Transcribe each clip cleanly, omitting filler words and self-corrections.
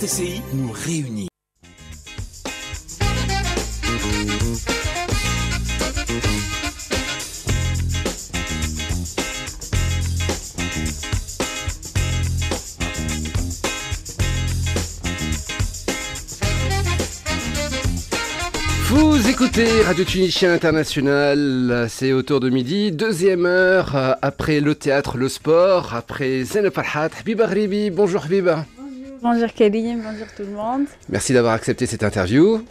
RTCI nous réunit. Vous écoutez Radio Tunisien International, c'est autour de midi, deuxième heure, après le théâtre, le sport, après Zen Farhat, Habiba Ghribi. Bonjour Habiba. Bonjour Karim, bonjour tout le monde. Merci d'avoir accepté cette interview.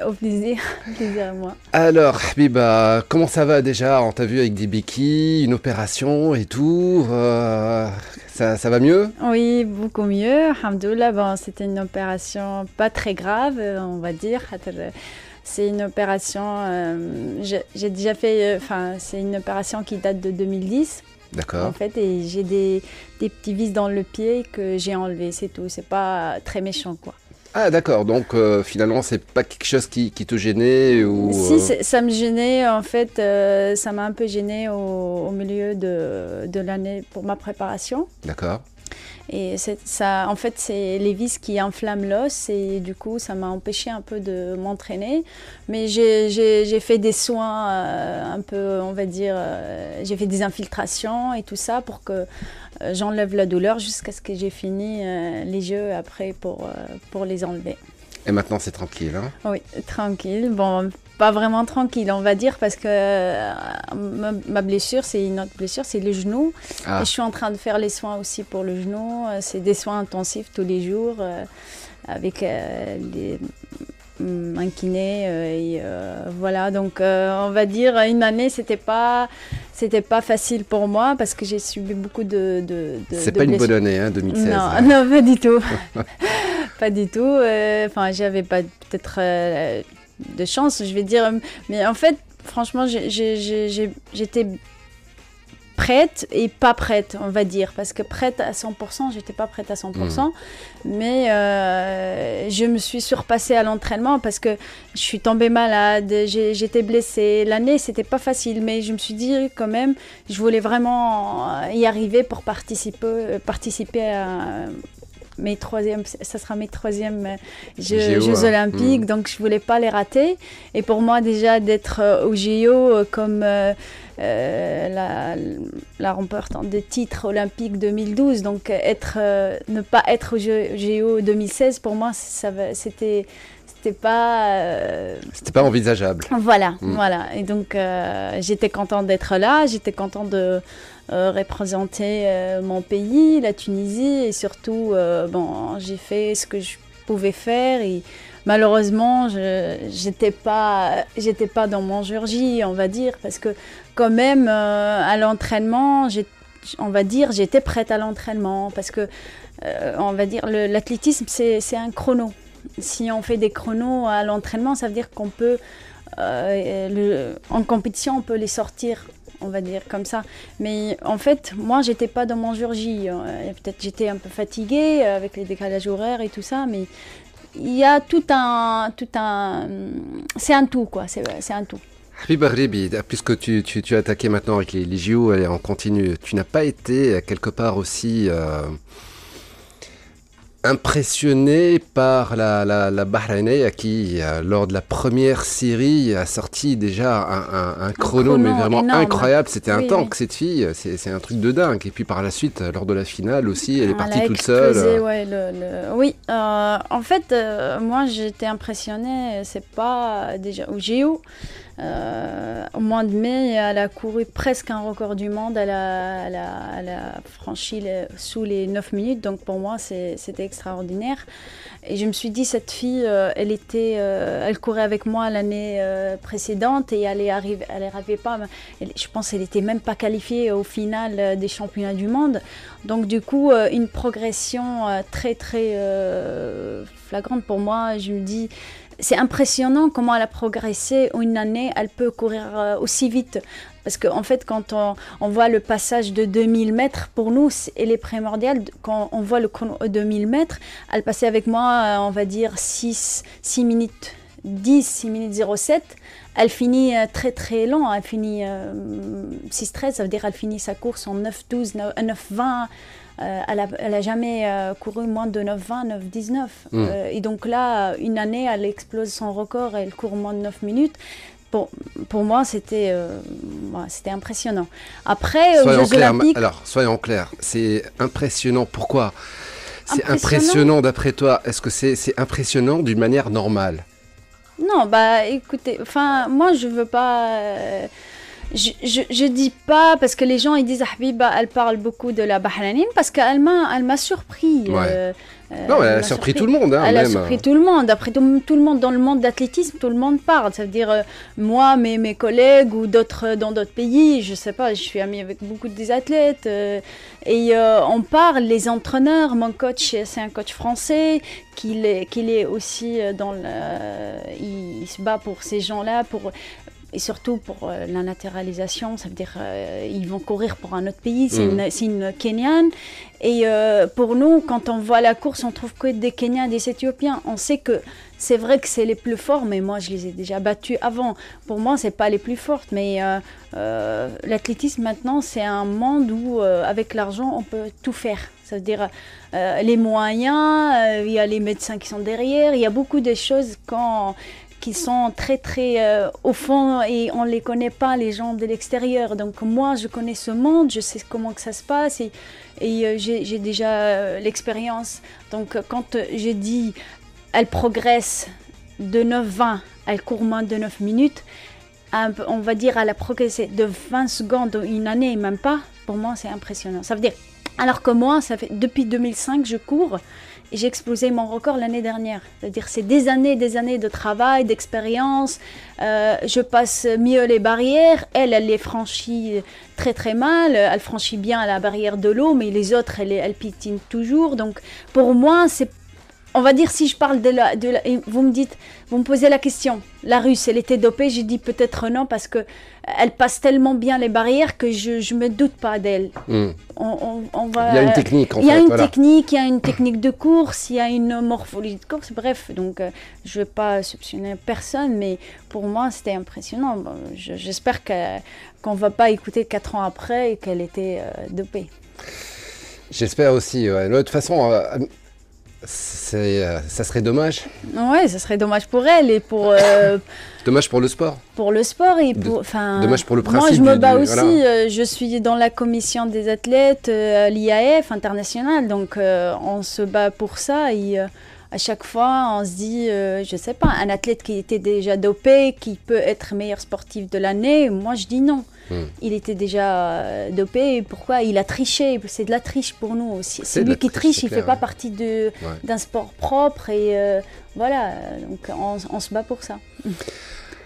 Au plaisir à moi. Alors Habiba, comment ça va déjà? On t'a vu avec des béquilles, une opération et tout, ça va mieux? Oui, beaucoup mieux, alhamdoulilah. Bon, c'était une opération pas très grave, on va dire. C'est une opération, j'ai déjà fait, c'est une opération qui date de 2010. D'accord. En fait, et j'ai des petits vis dans le pied que j'ai enlevés, c'est tout. C'est pas très méchant, quoi. Ah d'accord, donc finalement c'est pas quelque chose qui te gênait ou... Si, ça me gênait, en fait, ça m'a un peu gêné au milieu de l'année pour ma préparation. D'accord. Et ça, en fait, c'est les vis qui inflamment l'os et du coup, ça m'a empêché un peu de m'entraîner. Mais j'ai fait des soins un peu, on va dire, j'ai fait des infiltrations et tout ça pour que j'enlève la douleur jusqu'à ce que j'ai fini les jeux après pour les enlever. Et maintenant c'est tranquille, hein? Oui, tranquille. Bon, pas vraiment tranquille, on va dire, parce que ma blessure, c'est une autre blessure, c'est le genou. Ah. Et je suis en train de faire les soins aussi pour le genou. C'est des soins intensifs tous les jours avec un kiné. Voilà, donc on va dire une année, c'était pas facile pour moi parce que j'ai subi beaucoup de C'est pas une bonne année, hein, 2016. Non, non, pas du tout. Pas du tout. Enfin, j'avais pas peut-être de chance, je vais dire. Mais en fait, franchement, j'étais prête et pas prête, on va dire. Parce que prête à 100%, j'étais pas prête à 100%. Mais je me suis surpassée à l'entraînement parce que je suis tombée malade, j'étais blessée. L'année, c'était pas facile, mais je me suis dit quand même, je voulais vraiment y arriver pour participer à... ça sera mes troisièmes Jeux Olympiques, donc je ne voulais pas les rater. Et pour moi, déjà, d'être au JO comme la remportante de titre olympique 2012, donc ne pas être au JO 2016, pour moi, c'était pas envisageable. Voilà, voilà. Et donc, j'étais contente d'être là, j'étais contente de représenter mon pays, la Tunisie, et surtout, j'ai fait ce que je pouvais faire. Et malheureusement, j'étais pas dans mon jour J, on va dire, parce que quand même, à l'entraînement, on va dire, j'étais prête à l'entraînement, parce que, on va dire, l'athlétisme, c'est un chrono. Si on fait des chronos à l'entraînement, ça veut dire qu'on peut, en compétition, on peut les sortir, on va dire comme ça. Mais en fait, moi, j'étais pas dans mon jour J. Peut-être j'étais un peu fatiguée avec les décalages horaires et tout ça, mais il y a c'est un tout, quoi. C'est un tout. Habiba Ghribi, puisque tu as attaqué maintenant avec les JO, allez, on continue. Tu n'as pas été quelque part aussi... impressionné par la Bahreïnaise qui, lors de la première série, a sorti déjà un chrono mais vraiment énorme. Incroyable. C'était un tank, cette fille. C'est un truc de dingue. Et puis par la suite, lors de la finale aussi, elle est partie toute seule. Ouais, oui, en fait, moi j'étais impressionnée. C'est pas déjà au JO. Au mois de mai, elle a couru presque un record du monde. Elle a franchi sous les 9 minutes. Donc pour moi, c'était extraordinaire. Et je me suis dit, cette fille, elle courait avec moi l'année précédente et elle arrivait pas. Je pense qu'elle n'était même pas qualifiée au final des championnats du monde. Donc du coup, une progression très très flagrante pour moi. Je me dis, c'est impressionnant comment elle a progressé. Une année, elle peut courir aussi vite. Parce qu'en fait, quand on voit le passage de 2000 mètres, pour nous, elle est primordiale. Quand on voit le chrono 2000 mètres, elle passait avec moi, on va dire, 6 minutes 10, 6 minutes 07. Elle finit très très lent. Elle finit 6-13, ça veut dire qu'elle finit sa course en 9-12, 9-20. elle a jamais couru moins de 9,20, 9,19. Et donc là, une année, elle explose son record, elle court moins de 9 minutes. Bon, pour moi, c'était impressionnant. Après, aux Jeux Olympiques... Alors, soyons clairs, c'est impressionnant. Pourquoi ? C'est impressionnant d'après toi. Est-ce que c'est impressionnant d'une manière normale ? Non, bah écoutez, moi je veux pas... Je dis pas, parce que les gens ils disent Habiba, elle parle beaucoup de la Bahreïnienne, parce qu'elle m'a surpris. Ouais. Non, elle a surpris tout le monde. Elle a surpris tout le monde. Après, tout le monde dans le monde d'athlétisme, tout le monde parle. Ça veut dire, moi, mes collègues ou d'autres dans d'autres pays, je sais pas, je suis amie avec beaucoup des athlètes. Et on parle, les entraîneurs, mon coach, c'est un coach français, qu'il est aussi il se bat pour ces gens-là, et surtout pour la naturalisation, ça veut dire ils vont courir pour un autre pays, c'est une Kenyane. Et pour nous, quand on voit la course, on trouve que des Kenyans, des Éthiopiens. On sait que c'est vrai que c'est les plus forts, mais moi je les ai déjà battus avant. Pour moi, c'est pas les plus fortes, mais l'athlétisme maintenant, c'est un monde où avec l'argent, on peut tout faire. Ça veut dire les moyens, il y a les médecins qui sont derrière, il y a beaucoup de choses qui sont très très au fond et on ne les connaît pas, les gens de l'extérieur. Donc moi, je connais ce monde, je sais comment que ça se passe et j'ai déjà l'expérience. Donc quand je dis elle progresse de 9,20, elle court moins de 9 minutes, on va dire elle a progressé de 20 secondes une année, même pas, pour moi c'est impressionnant. Ça veut dire, alors que moi, ça fait depuis 2005 je cours, et j'ai explosé mon record l'année dernière. C'est-à-dire c'est des années de travail, d'expérience. Je passe mieux les barrières. Elle les franchit très très mal. Elle franchit bien la barrière de l'eau, mais les autres, elle piétine toujours. Donc pour moi, on va dire, si je parle vous me posez la question, la Russe, elle était dopée, j'ai dit peut-être non, parce que elle passe tellement bien les barrières que je me doute pas d'elle. Il y a une technique, il y a une technique de course, il y a une morphologie de course, bref, donc je vais pas soupçonner personne, mais pour moi c'était impressionnant. Bon, j'espère qu'on va pas écouter 4 ans après et qu'elle était dopée. J'espère aussi, ouais. De toute façon... ça serait dommage. Ouais, ça serait dommage pour elle et pour... dommage pour le sport. Pour le sport et pour... dommage pour le principe. Moi, je me bats aussi. Voilà. Je suis dans la commission des athlètes à l'IAF international, donc on se bat pour ça et à chaque fois, on se dit, je sais pas, un athlète qui était déjà dopé, qui peut être meilleur sportif de l'année, moi je dis non. Il était déjà dopé, pourquoi ? Il a triché, c'est de la triche pour nous aussi. C'est lui qui triche, il ne fait pas partie d'un sport propre et voilà, donc on se bat pour ça.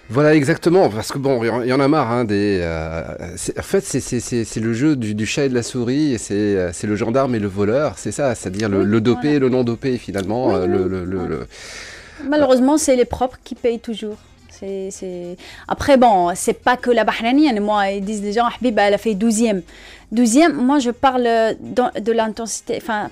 Voilà, exactement, parce que bon, il y en a marre, hein, en fait, c'est le jeu du chat et de la souris, et c'est le gendarme et le voleur, c'est ça, c'est-à-dire le dopé et le non dopé, finalement. Malheureusement, c'est les propres qui payent toujours. Après, bon, c'est pas que la Bahreïnienne. Moi, ils disent les gens, Habiba, elle a fait 12e. 12e, moi, je parle de l'intensité. Enfin,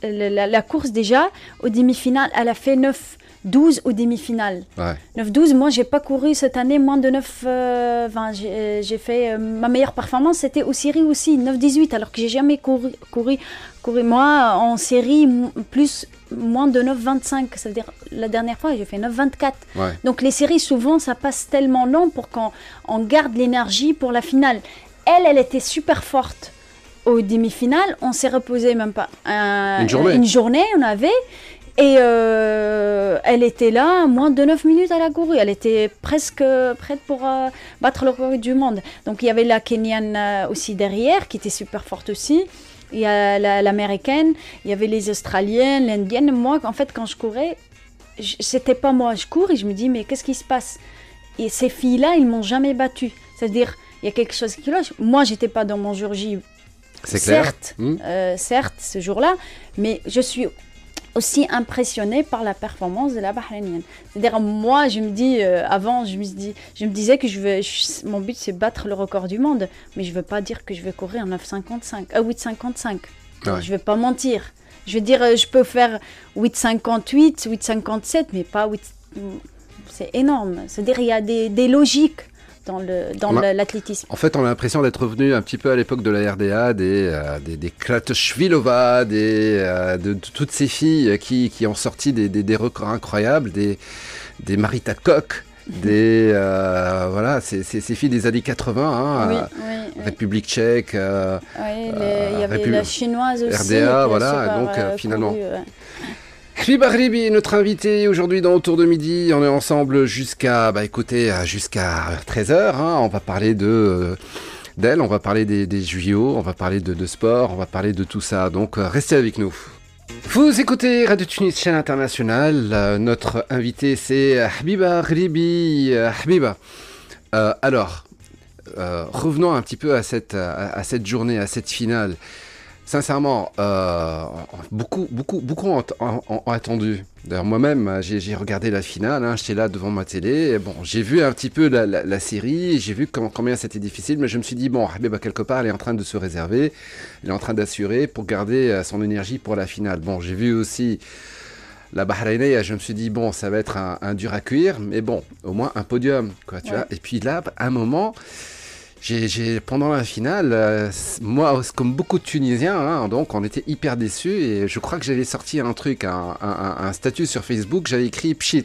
la course, déjà, aux demi-finales, elle a fait 9-12 aux demi-finales. Ouais. 9-12, moi, j'ai pas couru cette année moins de 9-20. J'ai fait ma meilleure performance, c'était aux séries aussi, 9-18, alors que j'ai jamais couru. Moi, en série, moins de 9,25, ça veut dire la dernière fois j'ai fait 9,24. Ouais. Donc les séries souvent ça passe tellement long pour qu'on garde l'énergie pour la finale. Elle était super forte aux demi-finales, on s'est reposé même pas une journée on avait et elle était là, moins de 9 minutes à la couru, elle était presque prête pour battre le record du monde. Donc il y avait la Kenyane aussi derrière qui était super forte aussi. Il y a l'américaine, il y avait les australiennes, l'indienne. Moi, en fait, quand je courais, c'était pas moi. Je cours et je me dis, mais qu'est-ce qui se passe ? Et ces filles-là, ils m'ont jamais battue. C'est-à-dire, il y a quelque chose qui cloche. Moi, j'étais pas dans mon jour J. C'est clair. Certes, ce jour-là, mais je suis aussi impressionnée par la performance de la Bahreïnienne. C'est-à-dire, moi, je me dis, avant, je me disais que mon but, c'est battre le record du monde, mais je ne veux pas dire que je vais courir en 8,55. Ouais. Je ne vais pas mentir. Je veux dire, je peux faire 8,58, 8,57, mais pas 8... C'est énorme. C'est-à-dire, il y a des logiques dans l'athlétisme. En fait, on a l'impression d'être revenu un petit peu à l'époque de la RDA, des Kratochvilova, de toutes ces filles qui ont sorti des records incroyables, des Marita Koch, voilà, ces filles des années 80, République tchèque, il y avait la chinoise aussi, RDA, voilà, donc finalement. Habiba Ghribi, notre invité aujourd'hui dans Autour de Midi. On est ensemble jusqu'à 13h. On va parler d'elle, on va parler des JO, on va parler de sport, on va parler de tout ça. Donc restez avec nous. Vous écoutez Radio Tunis, chaîne internationale. Notre invité c'est Habiba Ghribi. Habiba, alors, revenons un petit peu à cette journée, à cette finale. Sincèrement, beaucoup ont attendu. D'ailleurs, moi-même, j'ai regardé la finale, j'étais là devant ma télé. Et bon, j'ai vu un petit peu la série, j'ai vu combien c'était difficile, mais je me suis dit, bon, Habiba, quelque part, elle est en train de se réserver, elle est en train d'assurer pour garder son énergie pour la finale. Bon, j'ai vu aussi la Bahreïnée, je me suis dit, bon, ça va être un dur à cuire, mais bon, au moins un podium, quoi, tu vois. Et puis là, à un moment... pendant la finale, moi, comme beaucoup de Tunisiens, donc on était hyper déçus et je crois que j'avais sorti un truc, un statut sur Facebook, j'avais écrit pchit.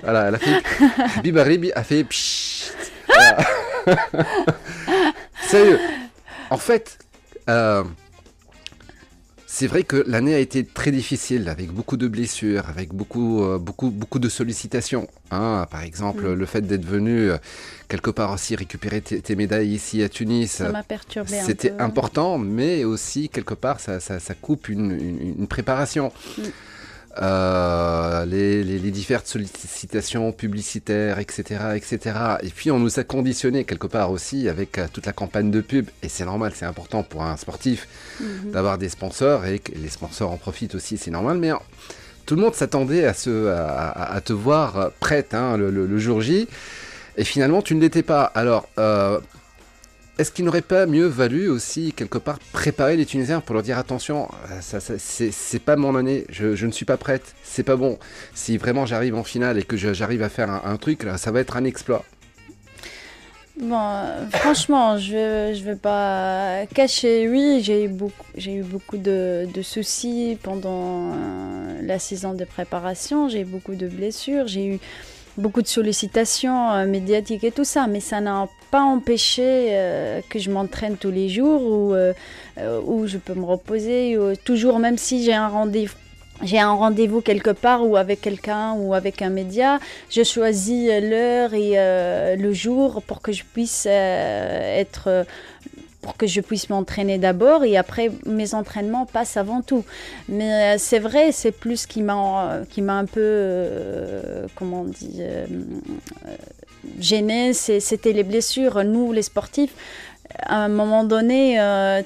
Voilà, elle a fait Habiba Ghribi a fait pchit. Voilà. Sérieux. En fait, c'est vrai que l'année a été très difficile, avec beaucoup de blessures, avec beaucoup de sollicitations. Par exemple, le fait d'être venu quelque part aussi récupérer tes médailles ici à Tunis, ça m'a perturbé un peu. C'était important, mais aussi quelque part ça coupe une préparation. Les diverses sollicitations publicitaires, etc. Et puis on nous a conditionné quelque part aussi avec toute la campagne de pub, et c'est normal, c'est important pour un sportif d'avoir des sponsors, et que les sponsors en profitent aussi, c'est normal, mais tout le monde s'attendait à te voir prête le jour J, et finalement tu ne l'étais pas. Alors est-ce qu'il n'aurait pas mieux valu aussi, quelque part, préparer les Tunisiens pour leur dire attention, c'est pas mon année, je ne suis pas prête, c'est pas bon. Si vraiment j'arrive en finale et que j'arrive à faire un truc, là, ça va être un exploit. Bon, franchement, je vais pas cacher. Oui, j'ai eu beaucoup de soucis pendant la saison de préparation, j'ai eu beaucoup de blessures, j'ai eu beaucoup de sollicitations médiatiques et tout ça, mais ça n'a pas empêché que je m'entraîne tous les jours où je peux me reposer, toujours, même si j'ai un rendez-vous quelque part ou avec quelqu'un ou avec un média, je choisis l'heure et le jour pour que je puisse pour que je puisse m'entraîner d'abord, et après mes entraînements passent avant tout. Mais c'est vrai, c'est plus qui m'a un peu comment on dit gênée, c'était les blessures. Nous les sportifs, à un moment donné,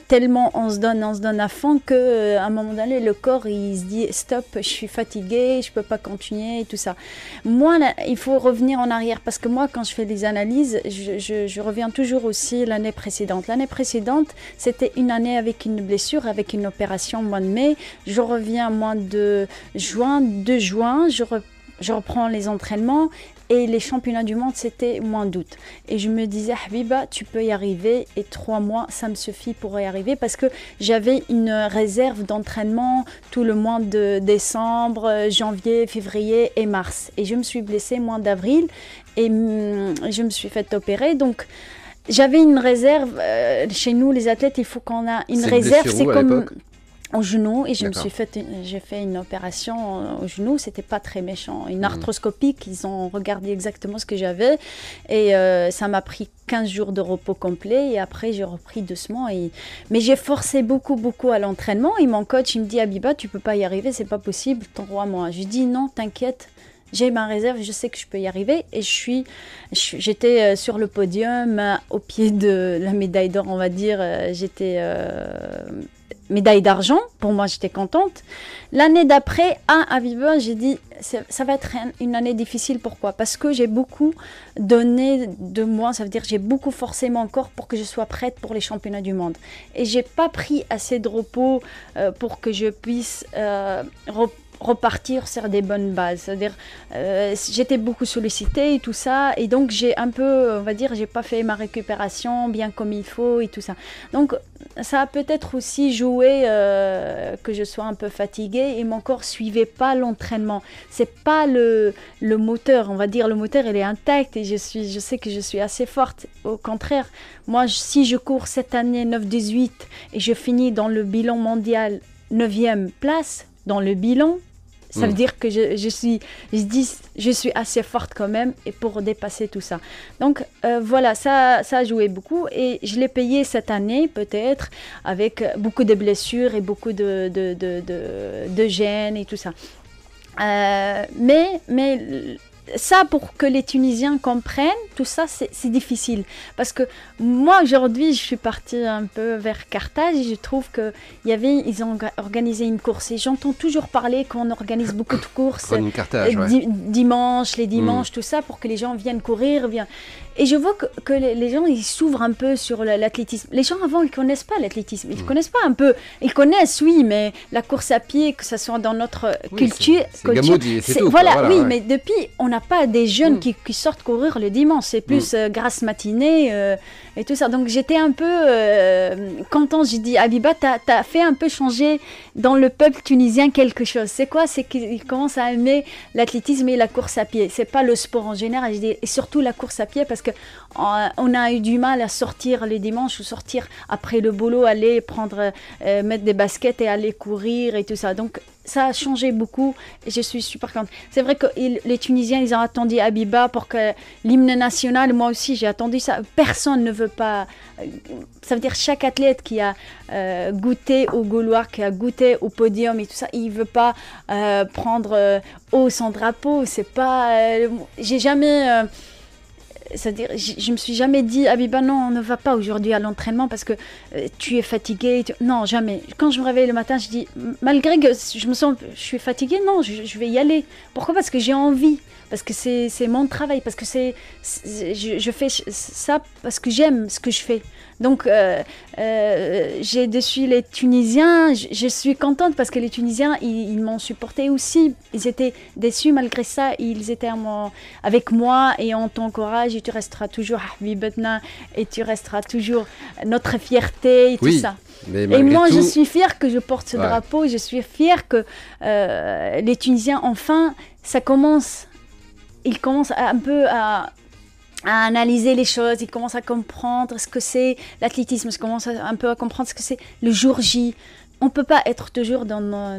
tellement on se donne à fond que à un moment donné le corps il se dit stop, je suis fatigué, je peux pas continuer et tout ça. Moi là, il faut revenir en arrière, parce que moi quand je fais des analyses, je reviens toujours aussi l'année précédente. L'année précédente, c'était une année avec une blessure, avec une opération au mois de mai. Je reviens au mois de juin, je reprends les entraînements. Et les championnats du monde, c'était mois d'août. Et je me disais, Habiba, tu peux y arriver. Et 3 mois, ça me suffit pour y arriver. Parce que j'avais une réserve d'entraînement tout le mois de décembre, janvier, février et mars. Et je me suis blessée mois d'avril. Et je me suis fait opérer. Donc, j'avais une réserve. Chez nous, les athlètes, il faut qu'on a une réserve. C'est comme... au genou, et j'ai fait une opération au genou. C'était pas très méchant, une arthroscopie. Ils ont regardé exactement ce que j'avais, et ça m'a pris 15 jours de repos complet, et après j'ai repris doucement. Mais j'ai forcé beaucoup à l'entraînement, et mon coach il me dit, Habiba, tu peux pas y arriver, c'est pas possible, 3 mois. Je dis non, t'inquiète, j'ai ma réserve, je sais que je peux y arriver. Et j'étais sur le podium, au pied de la médaille d'or, on va dire. J'étais médaille d'argent. Pour moi, j'étais contente. L'année d'après, à Habiba, j'ai dit, ça va être une année difficile. Pourquoi ? Parce que j'ai beaucoup donné de moi. Ça veut dire j'ai beaucoup forcé mon corps pour que je sois prête pour les championnats du monde. Et j'ai pas pris assez de repos pour que je puisse repartir sur des bonnes bases. C'est-à-dire, j'étais beaucoup sollicitée et tout ça, et donc j'ai un peu, on va dire, j'ai pas fait ma récupération bien comme il faut et tout ça. Donc, ça a peut-être aussi joué que je sois un peu fatiguée et mon corps suivait pas l'entraînement. C'est pas le moteur, on va dire, le moteur il est intact et je sais que je suis assez forte. Au contraire, moi, si je cours cette année 9-18 et je finis dans le bilan mondial 9e place, dans le bilan, ça veut dire que je suis assez forte quand même et pour dépasser tout ça. Donc voilà, ça a joué beaucoup et je l'ai payé cette année peut-être avec beaucoup de blessures et beaucoup de gêne et tout ça. Mais ça, pour que les Tunisiens comprennent, tout ça, c'est difficile. Parce que moi, aujourd'hui, je suis partie un peu vers Carthage et je trouve qu'ils ont organisé une course. Et j'entends toujours parler qu'on organise beaucoup de courses Carthage, dimanche, les dimanches, tout ça, pour que les gens viennent courir. Et je vois que les gens, ils s'ouvrent un peu sur l'athlétisme. Les gens, avant, ils ne connaissent pas l'athlétisme. Ils ne connaissent pas un peu. Ils connaissent, oui, mais la course à pied, que ce soit dans notre culture. C'est Gamoudi, c'est tout. Voilà, oui, mais depuis, on n'a pas des jeunes qui sortent courir le dimanche. C'est plus grasse matinée et tout ça. Donc, j'étais un peu contente. J'ai dit, Habiba, t'as fait un peu changer dans le peuple tunisien quelque chose. C'est quoi? C'est qu'ils commencent à aimer l'athlétisme et la course à pied. C'est pas le sport en général. Et surtout la course à pied, parce que on a eu du mal à sortir les dimanches ou sortir après le boulot, aller mettre des baskets et aller courir et tout ça. Donc, ça a changé beaucoup et je suis super contente. C'est vrai que les Tunisiens, ils ont attendu Habiba pour que l'hymne national, moi aussi j'ai attendu ça. Personne ne veut pas. Ça veut dire chaque athlète qui a goûté au Gaulois, qui a goûté au podium et tout ça, il ne veut pas prendre haut son drapeau. C'est pas. J'ai jamais. C'est-à-dire, je me suis jamais dit, Habiba, non, on ne va pas aujourd'hui à l'entraînement parce que tu es fatiguée. Non, jamais. Quand je me réveille le matin, je dis, malgré que je suis fatiguée, non, je vais y aller. Pourquoi? Parce que j'ai envie. Parce que c'est mon travail. Parce que je fais ça parce que j'aime ce que je fais. Donc, j'ai déçu les Tunisiens. Je suis contente parce que les Tunisiens, ils m'ont supporté aussi. Ils étaient déçus malgré ça. Ils étaient avec moi et on t'encourage et tu resteras toujours Habibatna et tu resteras toujours notre fierté et tout ça. Et moi, je suis fière que je porte ce drapeau. Je suis fière que les Tunisiens, enfin, ils commencent un peu à analyser les choses, ils commencent à comprendre ce que c'est l'athlétisme, ils commencent un peu à comprendre ce que c'est le jour J. On ne peut pas être toujours dans nos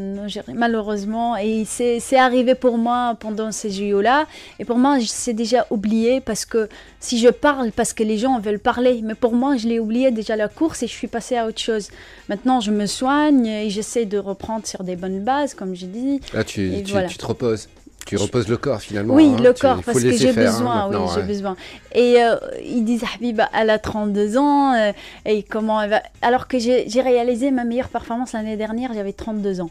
malheureusement, et c'est arrivé pour moi pendant ces JO-là, et pour moi, c'est déjà oublié, parce que si je parle, parce que les gens veulent parler, mais pour moi, je l'ai oublié déjà la course, et je suis passée à autre chose. Maintenant, je me soigne, et j'essaie de reprendre sur des bonnes bases, comme je dis. Là, tu te reposes. Tu reposes le corps finalement. Oui, le corps, parce que j'ai besoin. J'ai besoin. Et ils disent, Habiba, elle a 32 ans, et comment elle va... Alors que j'ai réalisé ma meilleure performance l'année dernière, j'avais 32 ans.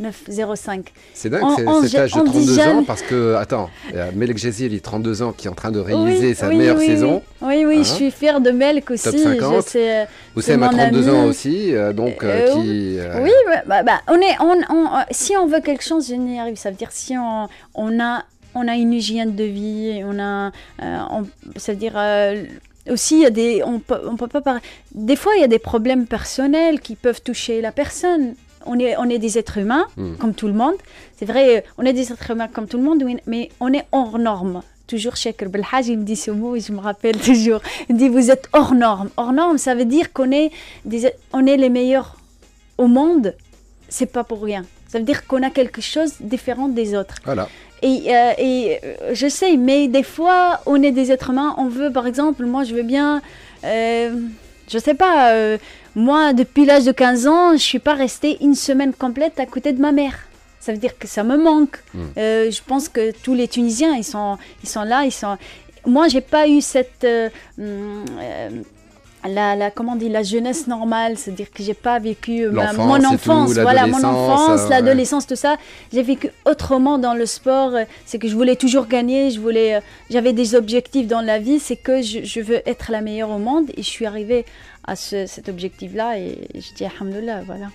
9,05. C'est dingue cet âge de 32 ans, parce que, attends, Melek Jazili, 32 ans, qui est en train de réaliser sa meilleure saison. Oui, je suis fière de Melek aussi. Top 50. Oussem a 32 ans aussi, donc qui... Oui, si on veut quelque chose, je n'y arrive. Ça veut dire si on a une hygiène de vie, ça veut dire... aussi, on peut pas parler. Des fois, il y a des problèmes personnels qui peuvent toucher la personne. On est des êtres humains, comme tout le monde. C'est vrai, on est des êtres humains comme tout le monde, mais on est hors norme. Toujours Cheikh Belhaj, il me dit ce mot et je me rappelle toujours. Il dit, vous êtes hors norme. Hors norme, ça veut dire qu'on est les meilleurs au monde. C'est pas pour rien. Ça veut dire qu'on a quelque chose de différent des autres. Voilà. Et je sais, mais des fois, on est des êtres humains. On veut, par exemple, moi, je veux bien... je sais pas, moi, depuis l'âge de 15 ans, je suis pas restée une semaine complète à côté de ma mère. Ça veut dire que ça me manque. Je pense que tous les Tunisiens, ils sont là, Moi, j'ai pas eu cette... comment on dit, la jeunesse normale, c'est-à-dire que j'ai pas vécu mon enfance, l'adolescence, tout ça. J'ai vécu autrement dans le sport. C'est que je voulais toujours gagner, j'avais des objectifs dans la vie, c'est que je veux être la meilleure au monde, et je suis arrivée à cet objectif-là, et je dis alhamdoulilah, voilà.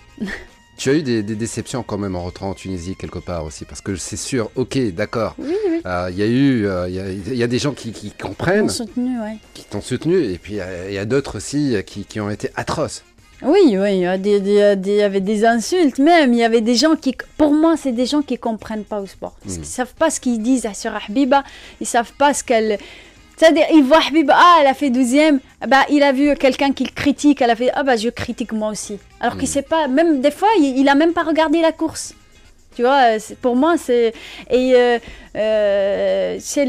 Tu as eu des déceptions quand même en rentrant en Tunisie quelque part aussi, parce que c'est sûr, ok, d'accord, oui, oui. Il y a des gens qui comprennent, qui t'ont soutenu, et puis il y a d'autres aussi qui ont été atroces. Oui, il y avait des insultes même, il y avait des gens qui, pour moi, c'est des gens qui ne comprennent pas au sport. Ils ne savent pas ce qu'ils disent sur Habiba, ils ne savent pas ce qu'elle... C'est-à-dire, il voit Habiba, elle a fait 12e, bah, il a vu quelqu'un qui le critique, elle a fait, je critique moi aussi. Alors qu'il ne sait pas, même des fois, il n'a même pas regardé la course. Tu vois, pour moi, c'est... Et c'est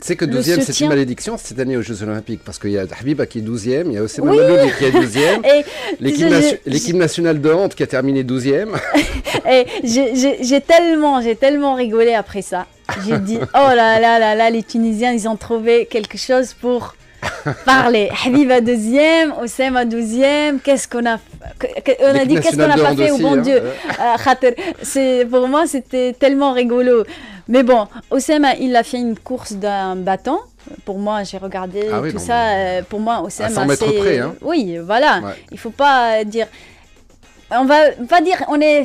c'est que 12e, c'est une malédiction cette année aux Jeux Olympiques, parce qu'il y a Habiba qui est 12e, il y a Oussema Malouli qui est 12e, l'équipe nationale de hand qui a terminé 12e. Et j'ai tellement rigolé après ça. J'ai dit, oh là, les Tunisiens, ils ont trouvé quelque chose pour parler. Habiba 2e, Oussema 12e, qu'est-ce qu'on a fait? On a dit qu'est-ce qu'on n'a pas fait, aussi, oh bon Dieu. Pour moi, c'était tellement rigolo. Mais bon, Oussema, il a fait une course d'un bâton. Pour moi, j'ai regardé tout ça. Pour moi, Oussema, à 100 mètres près, hein. Oui, voilà. Ouais. Il ne faut pas dire... On va pas dire, on est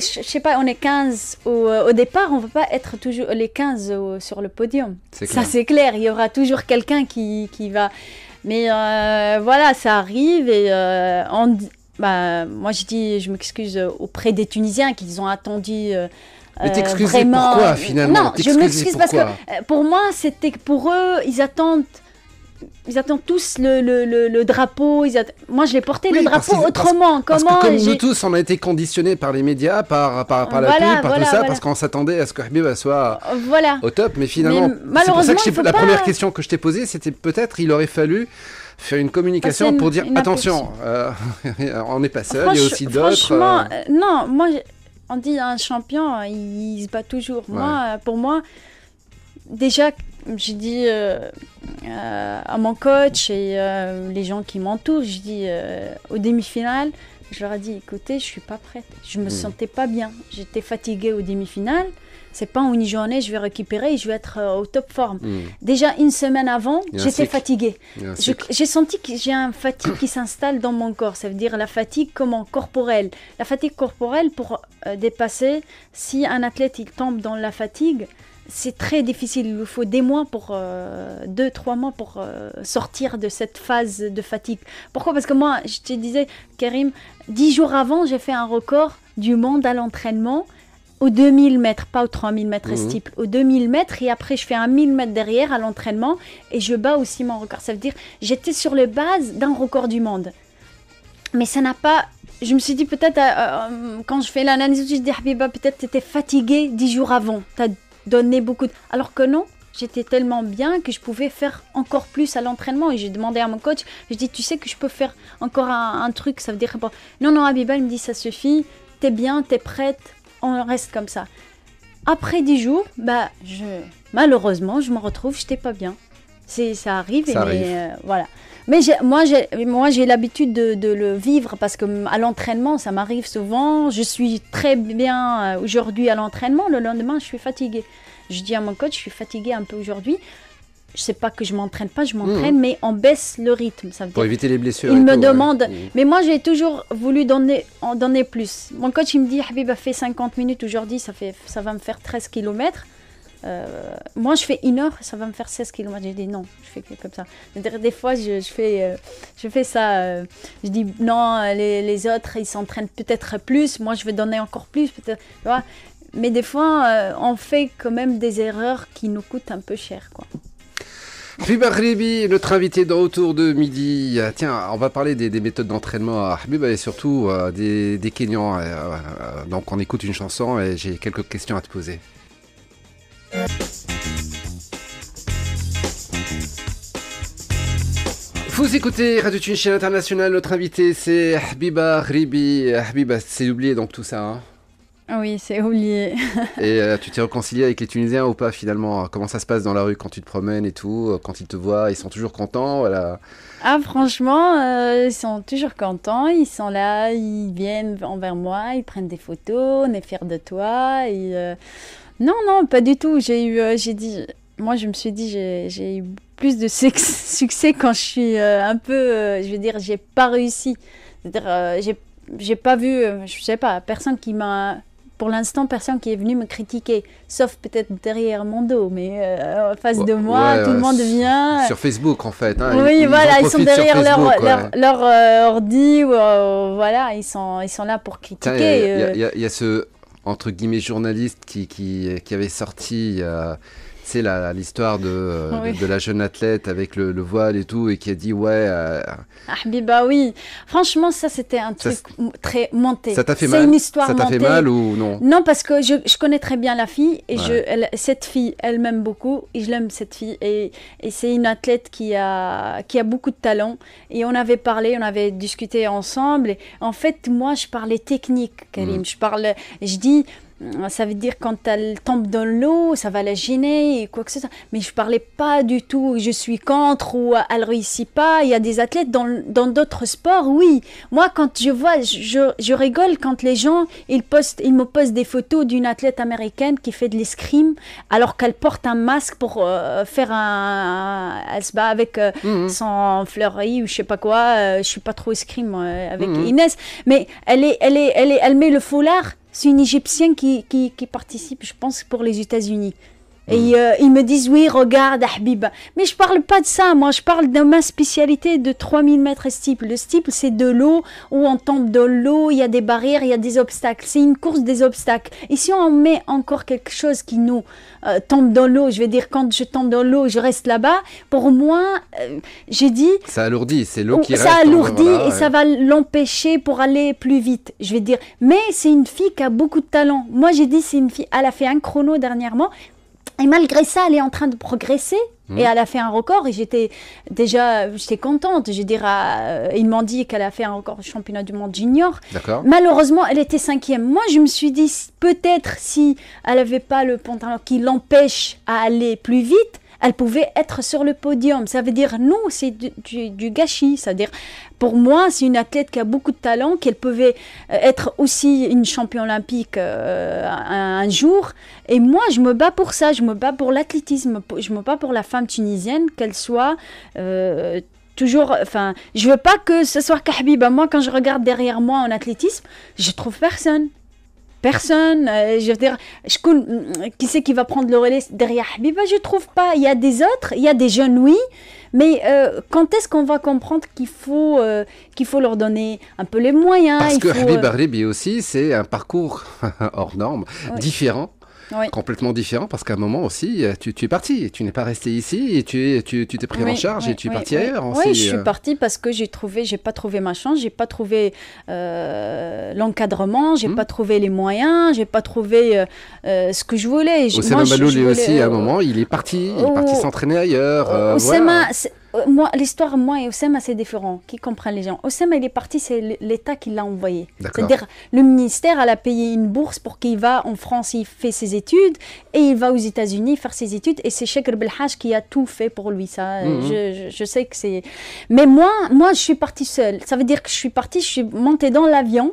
15 au départ, on ne va pas être toujours les 15 sur le podium. Ça, c'est clair. Il y aura toujours quelqu'un qui va... Mais voilà, ça arrive et moi, je m'excuse auprès des Tunisiens qu'ils ont attendu... Mais t'excuser pourquoi finalement? Non, je m'excuse parce que pour moi, c'était pour eux, ils attendent tous le drapeau. Moi, je l'ai porté le drapeau autrement. Parce que comme nous tous, on a été conditionnés par les médias, par la pub, par tout ça, parce qu'on s'attendait à ce que Habiba soit au top. Mais finalement, c'est pour ça que la première question que je t'ai posée, c'était peut-être il aurait fallu faire une communication pour dire attention, on n'est pas seul, il y a aussi d'autres. Franchement, non, moi... On dit un champion, il se bat toujours. Ouais. Pour moi, déjà, j'ai dit à mon coach et les gens qui m'entourent, je dis aux demi-finales, je leur ai dit, écoutez, je suis pas prête. Je me sentais pas bien. J'étais fatiguée aux demi-finales. C'est pas en une journée, je vais récupérer et je vais être au top forme. Déjà, une semaine avant, j'étais fatiguée. J'ai senti que j'ai un fatigue qui s'installe dans mon corps. Ça veut dire la fatigue corporelle. La fatigue corporelle, pour dépasser, si un athlète il tombe dans la fatigue, c'est très difficile. Il lui faut des mois 2-3 mois pour sortir de cette phase de fatigue. Pourquoi? Parce que moi, je te disais, Karim, 10 jours avant, j'ai fait un record du monde à l'entraînement. Aux 2000 mètres, pas aux 3000 mètres steeple, aux 2000 mètres, et après je fais un 1000 mètres derrière à l'entraînement et je bats aussi mon record. Ça veut dire j'étais sur les bases d'un record du monde. Mais ça n'a pas... Je me suis dit peut-être, quand je fais l'analyse, je dis Habiba, peut-être tu étais fatiguée 10 jours avant, tu as donné beaucoup de... Alors que non, j'étais tellement bien que je pouvais faire encore plus à l'entraînement. Et j'ai demandé à mon coach, je dis, tu sais que je peux faire encore un truc, ça veut dire... Bon, non, Habiba, il me dit, ça suffit, t'es bien, t'es prête. On reste comme ça. Après 10 jours, malheureusement, je me retrouve, je n'étais pas bien. Ça arrive, voilà. Mais moi, j'ai l'habitude de le vivre parce qu'à l'entraînement, ça m'arrive souvent. Je suis très bien aujourd'hui à l'entraînement. Le lendemain, je suis fatiguée. Je dis à mon coach, je suis fatiguée un peu aujourd'hui. Je sais pas que je m'entraîne pas, je m'entraîne, mais on baisse le rythme. Ça veut pour dire, éviter les blessures. Il me demande, mais moi j'ai toujours voulu en donner plus. Mon coach il me dit, Habib a fait 50 minutes aujourd'hui, ça va me faire 13 km. Moi je fais 1 heure, ça va me faire 16 km. J'ai dit non, je fais comme ça. Des fois je fais ça, je dis non, les autres ils s'entraînent peut-être plus, moi je vais donner encore plus, peut-être. Tu vois. Mais des fois on fait quand même des erreurs qui nous coûtent un peu cher, quoi. Habiba Ghribi, notre invité de retour de midi. Tiens, on va parler des méthodes d'entraînement à Habiba et surtout des Kenyans. Donc on écoute une chanson et j'ai quelques questions à te poser. Vous écoutez Radio Tunis International, notre invité c'est Habiba Ghribi. Habiba, c'est oublié donc tout ça, hein? Oui, c'est oublié. Et tu t'es réconcilié avec les Tunisiens ou pas finalement? Comment ça se passe dans la rue quand tu te promènes et tout? Quand ils te voient, ils sont toujours contents, voilà. Ah franchement, ils sont toujours contents, ils sont là, ils viennent envers moi, ils prennent des photos, on est fiers de toi. Et, non, pas du tout. Moi je me suis dit, j'ai eu plus de succès quand je suis un peu, je veux dire, j'ai pas réussi. C'est-à-dire, j'ai pas vu, je sais pas, personne qui m'a... Pour l'instant, personne qui est venu me critiquer, sauf peut-être derrière mon dos, mais en face de moi, tout le monde vient... Sur Facebook, en fait. Hein, oui, voilà, ils sont derrière leur ordi, voilà, ils sont là pour critiquer. Il y a ce, entre guillemets, journaliste qui avait sorti... c'est l'histoire de la jeune athlète avec le voile et tout, et qui a dit Habiba, oui. Franchement, ça, c'était un truc très monté. Ça t'a fait mal? C'est une histoire montée. Ça t'a fait mal ou non? Non, parce que je connais très bien la fille, et cette fille, elle m'aime beaucoup, et je l'aime, cette fille. Et c'est une athlète qui a beaucoup de talent. Et on avait parlé, on avait discuté ensemble. Et en fait, moi, je parlais technique, Karim. Je dis... Ça veut dire quand elle tombe dans l'eau, ça va la gêner et quoi que ce soit. Mais je parlais pas du tout, je suis contre ou elle réussit pas. Il y a des athlètes dans d'autres sports, oui. Moi, quand je vois, je rigole quand les gens, ils me postent des photos d'une athlète américaine qui fait de l'escrime alors qu'elle porte un masque pour faire elle se bat avec son fleuri ou je sais pas quoi. Je suis pas trop escrime avec Inès, mais elle met le foulard. C'est une Égyptienne qui participe, je pense, pour les États-Unis. Et ils me disent, oui, regarde, Habiba. Mais je parle pas de ça, moi, je parle de ma spécialité de 3000 mètres steeple. Le steeple, c'est de l'eau, où on tombe dans l'eau, il y a des barrières, il y a des obstacles. C'est une course des obstacles. Et si on met encore quelque chose qui nous tombe dans l'eau, je veux dire, quand je tombe dans l'eau, je reste là-bas, pour moi, j'ai dit... Ça alourdit, c'est l'eau qui reste. Ça alourdit et ça va l'empêcher pour aller plus vite, je vais dire. Mais c'est une fille qui a beaucoup de talent. Moi, j'ai dit, c'est une fille, elle a fait un chrono dernièrement. Et malgré ça, elle est en train de progresser et elle a fait un record et j'étais contente. Je dirais, ils m'ont dit qu'elle a fait un record au championnat du monde junior. D'accord. Malheureusement, elle était 5e. Moi, je me suis dit, peut-être si elle n'avait pas le pantalon qui l'empêche à aller plus vite, elle pouvait être sur le podium. Ça veut dire, nous, c'est du gâchis. C'est-à-dire, pour moi, c'est une athlète qui a beaucoup de talent, qu'elle pouvait être aussi une championne olympique un jour. Et moi, je me bats pour ça. Je me bats pour l'athlétisme. Je me bats pour la femme tunisienne, qu'elle soit... toujours, enfin, je veux pas que ce soit Habiba. Moi, quand je regarde derrière moi en athlétisme, je trouve personne. Personne, je veux dire, qui c'est qui va prendre le relais derrière Habiba? Je trouve pas. Il y a des autres, il y a des jeunes, oui, mais quand est-ce qu'on va comprendre qu'il faut leur donner un peu les moyens? Parce que Habiba Ghalibi aussi, c'est un parcours hors norme, différent. Oui. Complètement différent, parce qu'à un moment aussi, tu es parti, tu n'es pas resté ici, et tu t'es pris en charge et tu es parti ailleurs. Oui, je suis partie parce que j'ai pas trouvé ma chance, j'ai pas trouvé l'encadrement, j'ai pas trouvé les moyens, j'ai pas trouvé ce que je voulais. Oussama Malouli aussi, à un moment, il est parti s'entraîner ailleurs. Moi, l'histoire, moi et Oussama, c'est différent. Qui comprend les gens? Oussama, il est parti, c'est l'État qui l'a envoyé. C'est-à-dire, le ministère, elle a payé une bourse pour qu'il va en France, il fait ses études, et il va aux États-Unis faire ses études, et c'est Cheikh Belhaj qui a tout fait pour lui. Ça, je sais que c'est... Mais moi, je suis partie seule. Ça veut dire que je suis montée dans l'avion,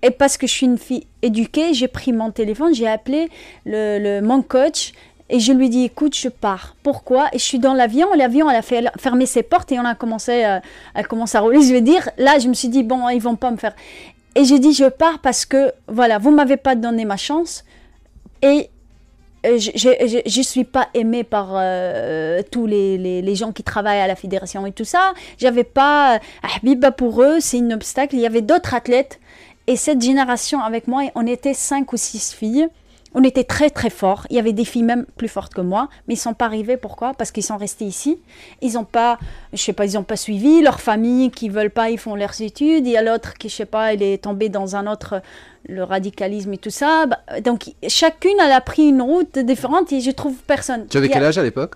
et parce que je suis une fille éduquée, j'ai pris mon téléphone, j'ai appelé mon coach, et je lui dis, écoute, je pars. Pourquoi? Et je suis dans l'avion. L'avion, elle a fermé ses portes et elle commence à rouler. Je veux dire, là, je me suis dit, bon, ils vont pas me faire. Et j'ai dit, je pars parce que, voilà, vous m'avez pas donné ma chance. Et je suis pas aimée par tous les gens qui travaillent à la fédération et tout ça. J'avais pas... Habiba, pour eux, c'est un obstacle. Il y avait d'autres athlètes. Et cette génération, avec moi, on était 5 ou 6 filles. On était très très forts. Il y avait des filles même plus fortes que moi, mais ils sont pas arrivés. Pourquoi? Parce qu'ils sont restés ici. Ils ont pas, je sais pas, ils ont pas suivi leur famille qui veulent pas. Ils font leurs études. Il y a l'autre qui, je sais pas, elle est tombée dans un autre, le radicalisme et tout ça. Donc chacune elle a pris une route différente et je trouve personne. Tu avais quel âge à l'époque?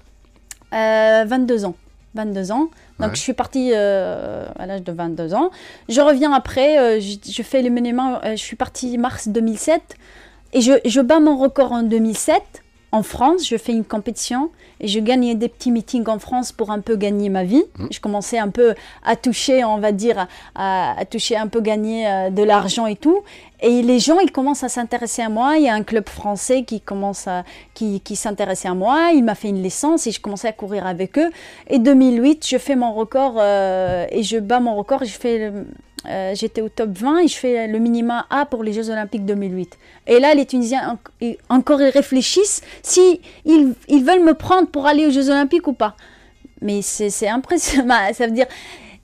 22 ans. 22 ans. Donc, je suis partie à l'âge de 22 ans. Je reviens après. Je fais l'événement. Je suis partie mars 2007. Et je bats mon record en 2007, en France. Je fais une compétition et je gagne des petits meetings en France pour un peu gagner ma vie. Je commençais un peu à toucher, on va dire, à toucher un peu, gagner de l'argent et tout. Et les gens, ils commencent à s'intéresser à moi. Il y a un club français qui s'intéressait à moi. Il m'a fait une licence et je commençais à courir avec eux. Et 2008, je fais mon record et je bats mon record. Je fais j'étais au top 20 et je fais le minima A pour les Jeux Olympiques 2008. Et là, les Tunisiens encore ils réfléchissent si ils veulent me prendre pour aller aux Jeux Olympiques ou pas. Mais c'est impressionnant. Ça veut dire,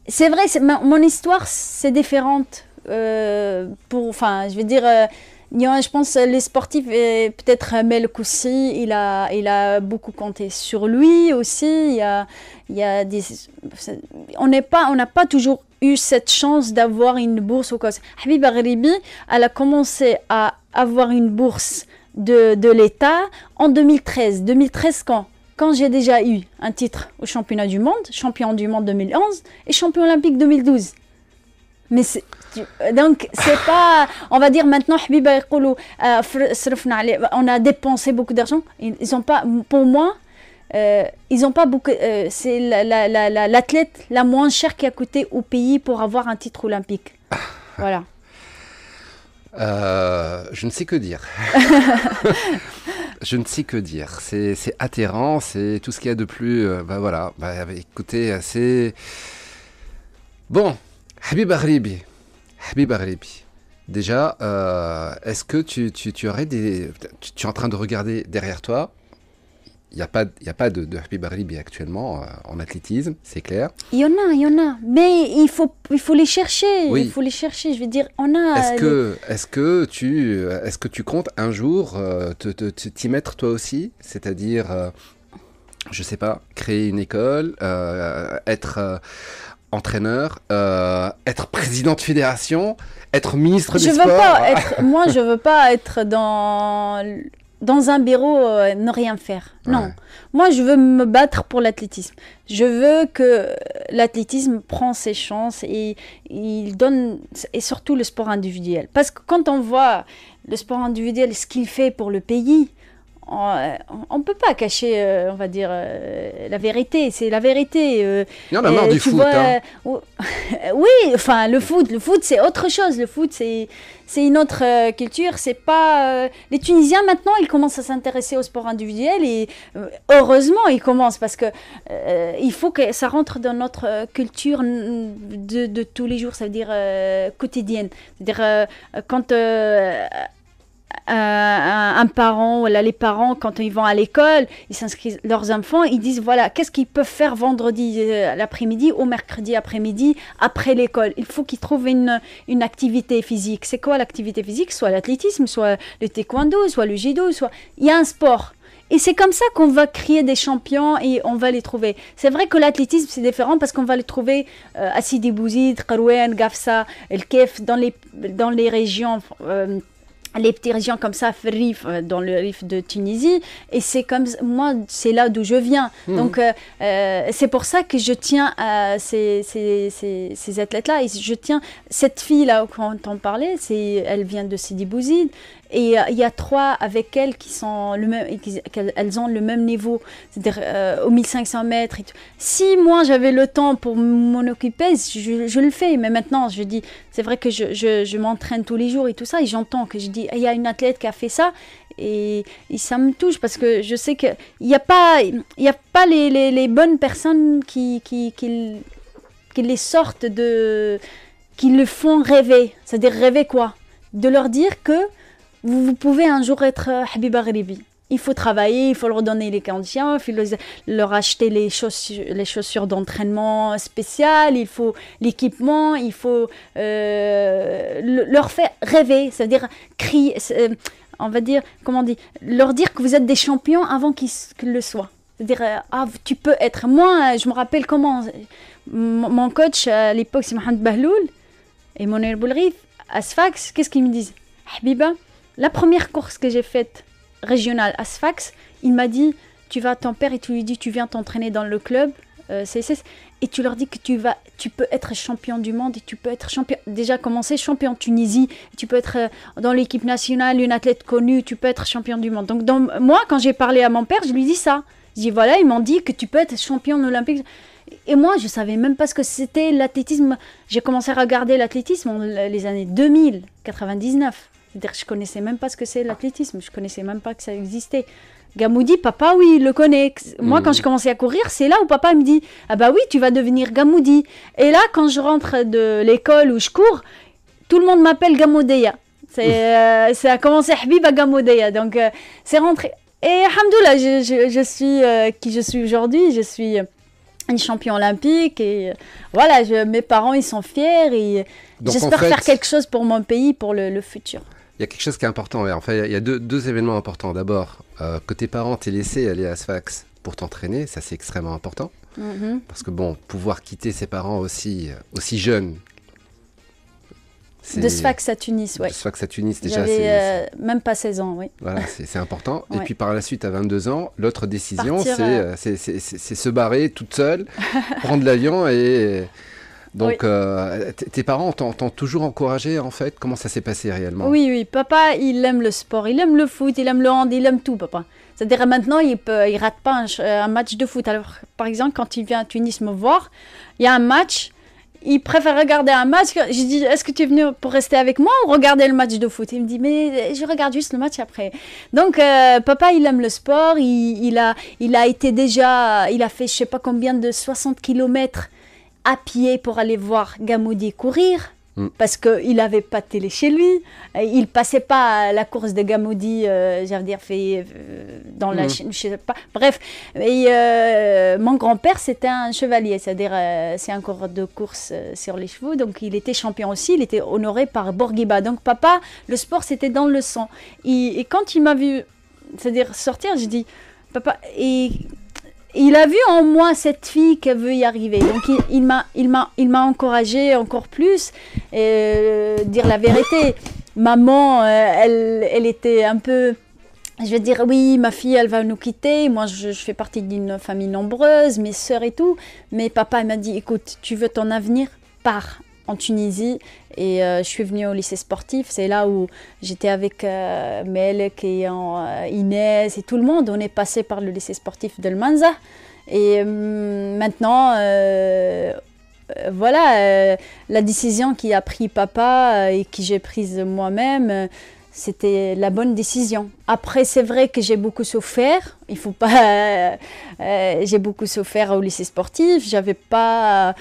c'est vrai, mon histoire, c'est différente. Enfin, je veux dire, je pense les sportifs, peut-être Mel Koussi, il a beaucoup compté sur lui aussi. Il y a on n'a pas toujours eu cette chance d'avoir une bourse au COS. Habiba Gheribi, elle a commencé à avoir une bourse de l'État en 2013. 2013 quand j'ai déjà eu un titre au championnat du monde, champion du monde 2011 et champion olympique 2012. Mais donc, c'est pas, on va dire maintenant, Habiba Yaqoulou, on a dépensé beaucoup d'argent. Ils ont pas, pour moi, ils ont pas beaucoup. C'est l'athlète la moins chère qui a coûté au pays pour avoir un titre olympique. Voilà. Je ne sais que dire. Je ne sais que dire. C'est atterrant, c'est tout ce qu'il y a de plus. Voilà. Écoutez, c'est bon. Habiba Gheribi. Déjà, est-ce que tu aurais des... Tu es en train de regarder derrière toi. Il n'y a pas de Habiba Gheribi actuellement en athlétisme, c'est clair. Il y en a. Mais il faut les chercher. Oui. Il faut les chercher. Je veux dire, on a... Est-ce que tu comptes un jour t'y mettre toi aussi? C'est-à-dire, je sais pas, créer une école, être... entraîneur, être président de fédération, être ministre des Sports. Moi, je veux pas être dans un bureau, ne rien faire. Non. Ouais. Moi, je veux me battre pour l'athlétisme. Je veux que l'athlétisme prenne ses chances et il donne, et surtout le sport individuel. Parce que quand on voit le sport individuel, ce qu'il fait pour le pays, on ne peut pas cacher, on va dire, la vérité. C'est la vérité. Il y en a marre du foot. Oui, enfin, le foot, c'est autre chose. Le foot, c'est une autre culture. C'est pas... les Tunisiens, maintenant, ils commencent à s'intéresser au sport individuel. Et heureusement, ils commencent parce que il faut que ça rentre dans notre culture de tous les jours. Ça veut dire quotidienne. C'est-à-dire, quand... un parent, voilà, les parents, quand ils vont à l'école, ils s'inscrivent leurs enfants, ils disent voilà, qu'est-ce qu'ils peuvent faire vendredi l'après-midi ou mercredi après-midi après l'école. Il faut qu'ils trouvent une activité physique. C'est quoi l'activité physique? Soit l'athlétisme, soit le taekwondo, soit le judo, soit... Il y a un sport. Et c'est comme ça qu'on va créer des champions et on va les trouver. C'est vrai que l'athlétisme, c'est différent parce qu'on va les trouver à Sidi Bouzid, Kharouen, Gafsa, El Kef, dans les régions... les petites régions comme ça, dans le Rif de Tunisie, et c'est comme moi, c'est là d'où je viens. Donc c'est pour ça que je tiens à ces athlètes-là, et je tiens cette fille-là quand on parlait, elle vient de Sidi Bouzid, et il y a 3 avec elle qui sont elles ont le même niveau, c'est-à-dire aux 1500 mètres. Et tout. Si moi j'avais le temps pour m'en occuper, je le fais. Mais maintenant, je dis, c'est vrai que je m'entraîne tous les jours et tout ça, et j'entends que je dis, il y a une athlète qui a fait ça, et ça me touche parce que je sais que il y a pas les bonnes personnes qui les sortent qui le font rêver. C'est-à-dire rêver quoi? De leur dire que vous pouvez un jour être Habiba Gheribi. Il faut travailler, il faut leur donner les conditions, il faut leur acheter les chaussures d'entraînement spéciales, il faut l'équipement, il faut leur faire rêver, c'est-à-dire crier, on va dire, comment on dit, leur dire que vous êtes des champions avant qu'ils le soient. C'est-à-dire, tu peux être. Moi, je me rappelle comment mon coach à l'époque, c'est Mohamed Bahloul et Mounir Boulrif, à Sfax, qu'est-ce qu'ils me disent? Habiba, la première course que j'ai faite régionale à Sfax, il m'a dit, tu vas à ton père et tu lui dis, tu viens t'entraîner dans le club CSS, et tu leur dis que tu peux être champion du monde, et tu peux être champion, déjà commencer champion de Tunisie, tu peux être dans l'équipe nationale, une athlète connue, tu peux être champion du monde. Donc moi, quand j'ai parlé à mon père, je lui dis ça. Je dis voilà, ils m'ont dit que tu peux être champion olympique. Et moi, je savais même pas ce que c'était l'athlétisme. J'ai commencé à regarder l'athlétisme en les années 2000, 99. C'est-à-dire que je connaissais même pas ce que c'est l'athlétisme. Je connaissais même pas que ça existait. Gamoudi, papa, oui, il le connaît. Moi, quand je commençais à courir, c'est là où papa me dit, ah bah oui, tu vas devenir Gamoudi. Et là, quand je rentre de l'école où je cours, tout le monde m'appelle Gamoudeya. Ça a commencé Habiba Gamoudeya. Donc, c'est rentré. Et alhamdoulilah, je suis qui je suis aujourd'hui. Je suis une championne olympique. Et voilà, mes parents, ils sont fiers. Et j'espère faire quelque chose pour mon pays, pour le futur. Il y a quelque chose qui est important. En fait, il y a deux événements importants. D'abord, que tes parents t'aient laissé aller à Sfax pour t'entraîner. Ça, c'est extrêmement important. Parce que bon, pouvoir quitter ses parents aussi jeunes. De Sfax à Tunis, oui. De Sfax à Tunis, déjà, j'avais même pas 16 ans, oui. Voilà, c'est important. Ouais. Et puis par la suite, à 22 ans, l'autre décision, c'est se barrer toute seule, prendre l'avion et... Donc, tes parents t'ont toujours encouragé, en fait? Comment ça s'est passé réellement? Oui, papa, il aime le sport, il aime le foot, il aime le hand, il aime tout, papa. C'est-à-dire maintenant, il rate pas un match de foot. Alors, par exemple, quand il vient à Tunis me voir, il y a un match... Il préfère regarder un match. Je dis, est-ce que tu es venu pour rester avec moi ou regarder le match de foot? Il me dit, mais je regarde juste le match après. Donc, papa, il aime le sport. Il a été déjà, il a fait je sais pas combien de 60 km à pied pour aller voir Gamoudi courir. Parce qu'il n'avait pas de télé chez lui. Il ne passait pas la course de Gamoudi, j'allais dire, fait dans la... Je sais pas. Bref, et, mon grand-père, c'était un chevalier, c'est-à-dire c'est un coureur de course sur les chevaux. Donc, il était champion aussi, il était honoré par Bourguiba. Donc, papa, le sport, c'était dans le sang. Et quand il m'a vu, c'est-à-dire sortir, j'ai dit, papa... Il a vu en moi cette fille qui veut y arriver. Donc, il m'a encouragée encore plus. Dire la vérité, maman, elle était un peu... Je vais dire, oui, ma fille, elle va nous quitter. Moi, je fais partie d'une famille nombreuse, mes sœurs et tout. Mais papa, il m'a dit, écoute, tu veux ton avenir? Pars en Tunisie. Et je suis venue au lycée sportif. C'est là où j'étais avec Melek et Inès et tout le monde. On est passé par le lycée sportif de Manza. Et maintenant, voilà, la décision qu'a pris papa et que j'ai prise moi-même, c'était la bonne décision. Après, c'est vrai que j'ai beaucoup souffert. Il faut pas. J'ai beaucoup souffert au lycée sportif. J'avais pas.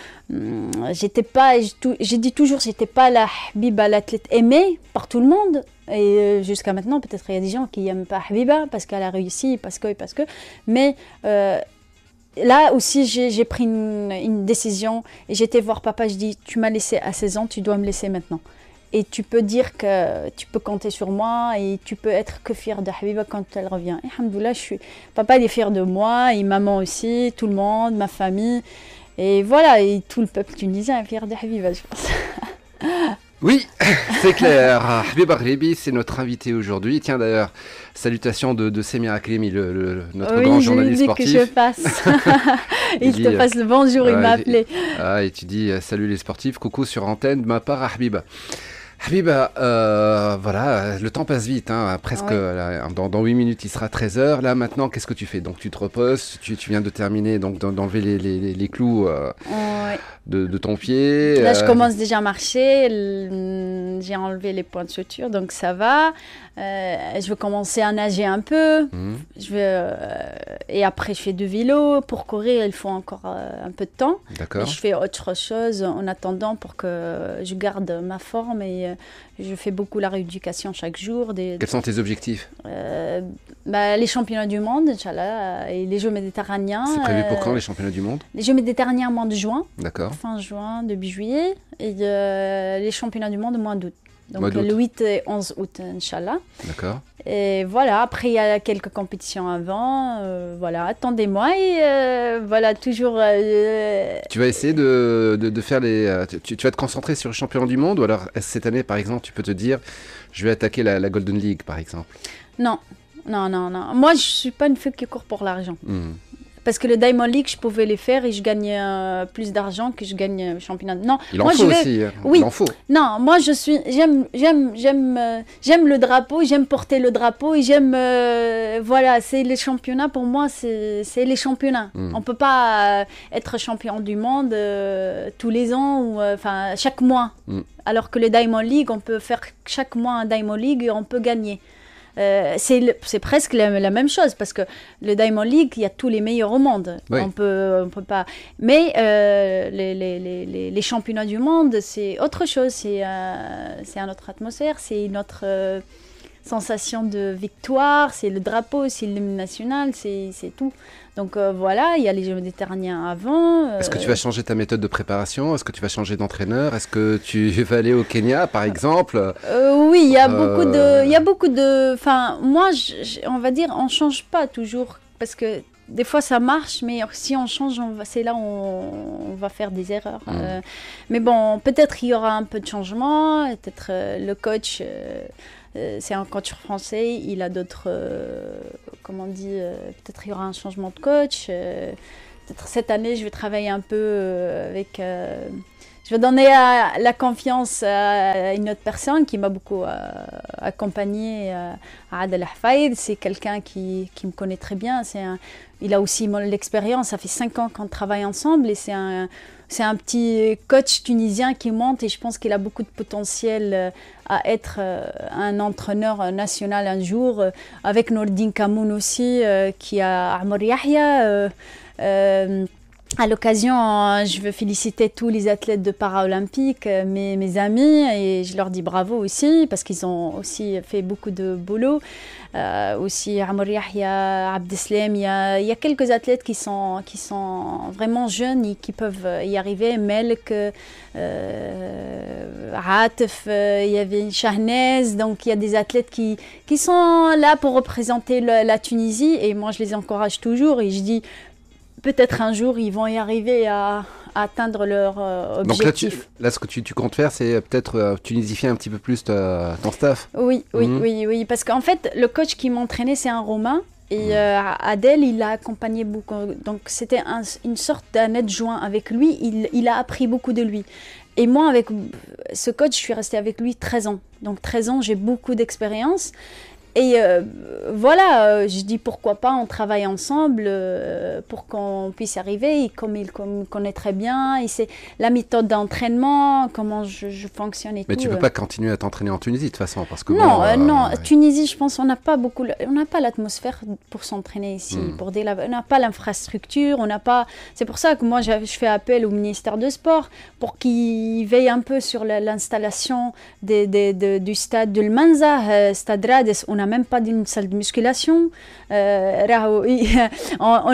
J'étais pas. J'ai dit toujours, j'étais pas la Habiba, l'athlète aimée par tout le monde. Et jusqu'à maintenant, peut-être il y a des gens qui n'aiment pas Habiba parce qu'elle a réussi, parce que. Mais là aussi, j'ai pris une décision et j'étais voir papa. Je dis, tu m'as laissé à 16 ans, tu dois me laisser maintenant. Et tu peux dire que tu peux compter sur moi et tu peux être que fier de Habiba quand elle revient. Et alhamdoulilah, papa il est fier de moi, et maman aussi, tout le monde, ma famille. Et voilà, et tout le peuple tunisien est fier de Habiba, je pense. Oui, c'est clair. Habiba Ghribi, c'est notre invité aujourd'hui. Tiens d'ailleurs, salutations de Semir Aklemi, notre grand journaliste sportif. Oui, je lui ai dit que je passe. Il te passe le bonjour, il m'a appelé. Et tu dis salut les sportifs, coucou sur antenne de ma part à Habiba. Habiba, voilà, le temps passe vite, hein, presque dans 8 minutes, il sera 13h. Là, maintenant, qu'est-ce que tu fais? Donc, tu te reposes, tu viens de terminer, donc d'enlever les clous de ton pied. Là, je commence déjà à marcher, j'ai enlevé les points de suture, donc ça va. Je veux commencer à nager un peu. Et après, je fais du vélo. Pour courir, il faut encore un peu de temps. D'accord. Et je fais autre chose en attendant pour que je garde ma forme. Et je fais beaucoup la rééducation chaque jour. Quels sont tes objectifs? Les championnats du monde, Inch'Allah, et les Jeux méditerranéens. C'est prévu pour quand, les championnats du monde? Les Jeux méditerranéens, mois de juin. D'accord. Fin juin, début juillet. Et les championnats du monde, mois d'août. Donc le 8 et 11 août, Inch'Allah. D'accord. Et voilà, après il y a quelques compétitions avant. Voilà, attendez-moi et voilà, toujours... Tu vas essayer de faire les... Tu vas te concentrer sur le championnat du monde ou alors cette année, par exemple, tu peux te dire, je vais attaquer la Golden League, par exemple? Non. Moi, je ne suis pas une fille qui court pour l'argent. Parce que le Diamond League, je pouvais les faire et je gagne plus d'argent que je gagne le championnat. Non, il en faut aussi. Oui. Il en faut. Non, moi j'aime le drapeau, j'aime porter le drapeau et j'aime voilà, c'est les championnats pour moi, c'est les championnats. On peut pas être champion du monde tous les ans ou enfin chaque mois. Alors que le Diamond League, on peut faire chaque mois un Diamond League et on peut gagner. c'est presque la même chose parce que le Diamond League, il y a tous les meilleurs au monde. Oui. On peut pas. Mais les championnats du monde, c'est autre chose. C'est une autre atmosphère, c'est une autre sensation de victoire, c'est le drapeau, c'est l'hymne national, c'est tout. Donc voilà, il y a les Jeux méditerranéens avant. Est-ce que tu vas changer ta méthode de préparation? Est-ce que tu vas changer d'entraîneur? Est-ce que tu vas aller au Kenya, par exemple? Oui, il y a beaucoup de... Enfin, moi, on va dire, on change pas toujours, parce que des fois ça marche, mais si on change, c'est là où on va faire des erreurs. Mais bon, peut-être il y aura un peu de changement, peut-être le coach... c'est un coach français, il a d'autres, comment on dit, peut-être il y aura un changement de coach. Peut-être cette année, je vais travailler un peu avec... je vais donner la confiance à une autre personne qui m'a beaucoup accompagnée, à Adel Hafaïd. C'est quelqu'un qui me connaît très bien. Il a aussi l'expérience, ça fait 5 ans qu'on travaille ensemble et c'est un petit coach tunisien qui monte et je pense qu'il a beaucoup de potentiel à être un entraîneur national un jour, avec Nordine Kamoun aussi, qui a Amr Yahya. À l'occasion, je veux féliciter tous les athlètes de paralympique, mes amis, et je leur dis bravo aussi, parce qu'ils ont aussi fait beaucoup de boulot. Aussi Amr Yahya, Abdeslam, il y a quelques athlètes qui sont vraiment jeunes et qui peuvent y arriver. Melk, Atef, il y avait Shahnez, donc il y a des athlètes qui sont là pour représenter la Tunisie, et moi je les encourage toujours, et je dis peut-être un jour ils vont y arriver à atteindre leur objectif. Donc là, ce que tu comptes faire, c'est peut-être tunisifier un petit peu plus ton staff. Oui, parce qu'en fait, le coach qui m'entraînait, c'est un Romain. Et Adel, il l'a accompagné beaucoup. Donc c'était une sorte d'un adjoint avec lui. Il a appris beaucoup de lui. Et moi, avec ce coach, je suis restée avec lui 13 ans. Donc 13 ans, j'ai beaucoup d'expérience. Et voilà, je dis pourquoi pas, on travaille ensemble pour qu'on puisse arriver. Et comme il connaît très bien, il sait la méthode d'entraînement, comment je fonctionne et tout. Mais tu ne peux pas continuer à t'entraîner en Tunisie de toute façon, parce que non, Tunisie, je pense, on n'a pas l'atmosphère pour s'entraîner ici. On n'a pas l'infrastructure, on n'a pas. C'est pour ça que moi, je fais appel au ministère de Sport pour qu'il veille un peu sur l'installation du stade de Manza, stade Rades. On n'a même pas d'une salle de musculation. On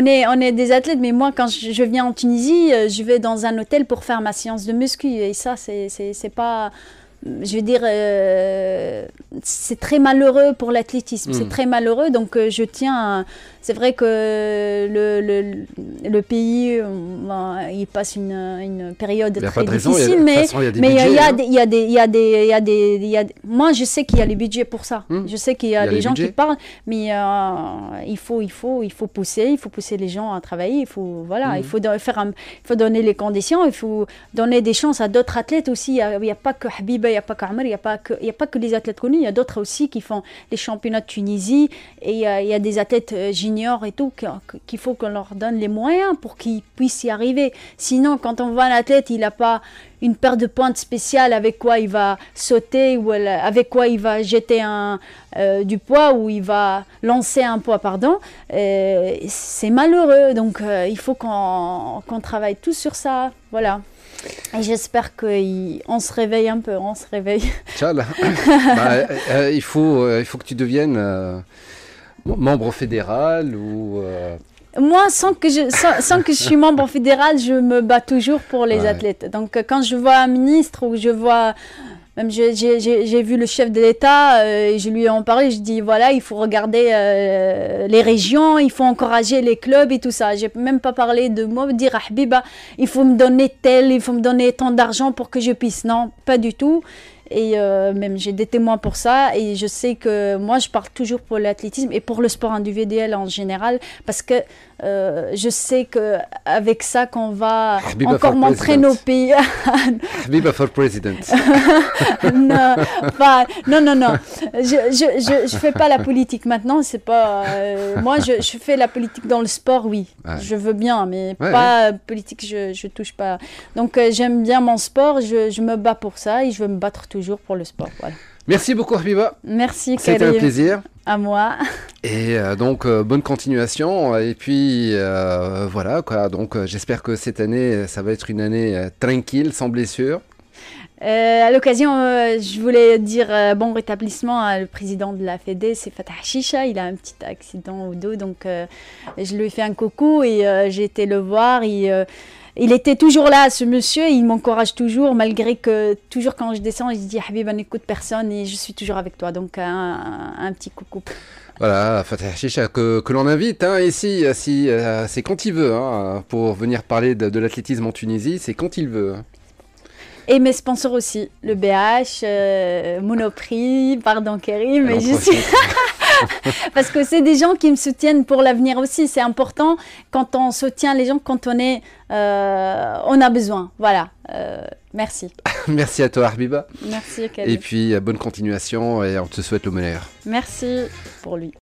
est des athlètes, mais moi, quand je viens en Tunisie, je vais dans un hôtel pour faire ma séance de muscu. Et ça, c'est pas... Je veux dire, c'est très malheureux pour l'athlétisme. C'est très malheureux. Donc, je tiens... C'est vrai que le pays, il passe une période très difficile, mais moi, je sais qu'il y a les budgets pour ça. Je sais qu'il y a des gens qui parlent, mais il faut pousser les gens à travailler. Il faut donner les conditions. Il faut donner des chances à d'autres athlètes aussi. Il n'y a pas que Habiba, il n'y a pas qu'Amr, il n'y a pas que les athlètes connus. Il y a d'autres aussi qui font les championnats de Tunisie. Et il y a des athlètes juniors et tout, qu'il faut qu'on leur donne les moyens pour qu'ils puissent y arriver. Sinon, quand on voit un athlète, il n'a pas une paire de pointes spéciales avec quoi il va sauter ou avec quoi il va jeter du poids ou il va lancer un poids, c'est malheureux. Donc, il faut qu'on travaille tous sur ça. Voilà. Et j'espère qu'on se réveille un peu, on se réveille. Inch'Allah. Il faut que tu deviennes... membre fédéral ou Moi, sans que je suis membre fédéral, je me bats toujours pour les athlètes. Donc, quand je vois un ministre ou je vois... Même j'ai vu le chef de l'État, et je lui en parlais, je dis voilà, il faut regarder les régions, il faut encourager les clubs et tout ça. J'ai même pas parlé de moi, dire ah Habiba, il faut me donner il faut me donner tant d'argent pour que je puisse. Non, pas du tout. Et même j'ai des témoins pour ça, et je sais que moi je parle toujours pour l'athlétisme et pour le sport individuel en général, parce que je sais qu'avec ça qu'on va encore montrer nos pays. Habiba for president. Non. Je fais pas la politique maintenant, c'est pas... moi je fais la politique dans le sport, oui. Ouais. Je veux bien, mais pas politique, je touche pas. Donc j'aime bien mon sport, je me bats pour ça et je veux me battre toujours pour le sport. Voilà. Merci beaucoup Habiba. Merci Karim. C'était un plaisir. À moi. Et donc, bonne continuation. Et puis, voilà, quoi. Donc, j'espère que cette année, ça va être une année tranquille, sans blessure. À l'occasion, je voulais dire bon rétablissement à le président de la Fédé, c'est Fatah Chicha. Il a un petit accident au dos, donc je lui ai fait un coucou et j'ai été le voir. Il était toujours là, ce monsieur, il m'encourage toujours, malgré que toujours quand je descends, il se dit Habib, n'écoute personne et je suis toujours avec toi. Donc un petit coucou. Voilà, Fatah Chicha, que l'on invite ici, si, c'est quand il veut, pour venir parler de l'athlétisme en Tunisie, c'est quand il veut. Et mes sponsors aussi, le BH, Monoprix, pardon Kerry, mais je suis... Parce que c'est des gens qui me soutiennent pour l'avenir aussi. C'est important quand on soutient les gens, quand on a besoin. Voilà, merci. Merci à toi Habiba. Merci Karim. Et puis bonne continuation et on te souhaite le meilleur. Merci pour lui.